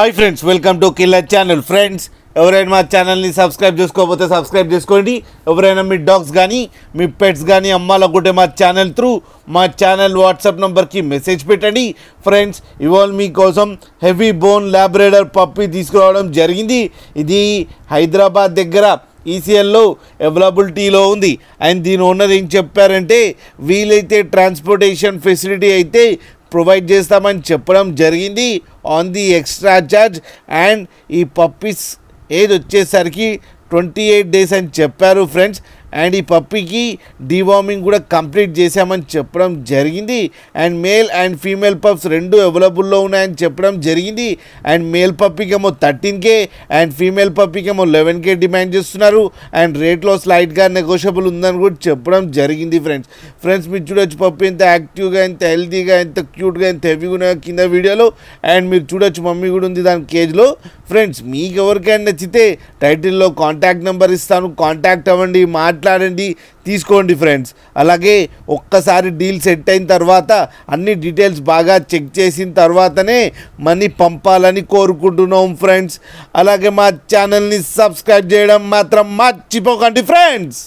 Hi friends, welcome to killer channel. Friends, ఎవరైనా మా ఛానల్ని సబ్స్క్రైబ్ చేసుకోకపోతే సబ్స్క్రైబ్ చేసుకోండి. ఎవరైనా మీ డాగ్స్ కానీ మీ పెట్స్ కానీ అమ్మాలనుకుంటే మా ఛానల్ త్రూ మా ఛానల్ వాట్సాప్ నెంబర్కి మెసేజ్ పెట్టండి. ఫ్రెండ్స్, ఇవాళ మీకోసం హెవీ బోన్ ల్యాబ్రేడర్ పప్పి తీసుకురావడం జరిగింది. ఇది హైదరాబాద్ దగ్గర ఈసీఎల్లో అవైలబిలిటీలో ఉంది. అండ్ దీని ఓనర్ ఏం చెప్పారంటే, వీలైతే ట్రాన్స్పోర్టేషన్ ఫెసిలిటీ అయితే ప్రొవైడ్ చేస్తామని చెప్పడం జరిగింది on the extra charge. And ఈ పప్పీస్ ఏజ్ వచ్చేసరికి 28 days అని చెప్పారు ఫ్రెండ్స్. అండ్ ఈ పప్పీకి డీవార్మింగ్ కూడా కంప్లీట్ చేసామని చెప్పడం జరిగింది. And male and female pups రెండు అవైలబుల్లో ఉన్నాయని చెప్పడం జరిగింది. అండ్ మేల్ పప్పీకేమో 13K అండ్ ఫీమేల్ పప్పీకేమో 11K డిమాండ్ చేస్తున్నారు. అండ్ రేట్లో స్లైట్గా నెగోషియబుల్ ఉందని కూడా చెప్పడం జరిగింది ఫ్రెండ్స్. మీరు చూడొచ్చు పప్పీ ఎంత యాక్టివ్గా, ఎంత హెల్తీగా, ఎంత క్యూట్గా, ఎంత హెవీగా ఉన్నాయో కింద వీడియోలో. అండ్ మీరు చూడొచ్చు మమ్మీ కూడా ఉంది దాని కేజ్లో. ఫ్రెండ్స్, మీకు ఎవరికైనా నచ్చితే టైటిల్లో కాంటాక్ట్ నెంబర్ ఇస్తాను, కాంటాక్ట్ అవ్వండి, మాట్లాడండి, తీసుకోండి ఫ్రెండ్స్. అలాగే ఒక్కసారి డీల్ సెట్ అయిన తర్వాత అన్ని డీటెయిల్స్ బాగా చెక్ చేసిన తర్వాతనే మనీ పంపాలని కోరుకుంటున్నాం ఫ్రెండ్స్. అలాగే మా ఛానల్ని సబ్స్క్రైబ్ చేయడం మాత్రం మర్చిపోకండి ఫ్రెండ్స్.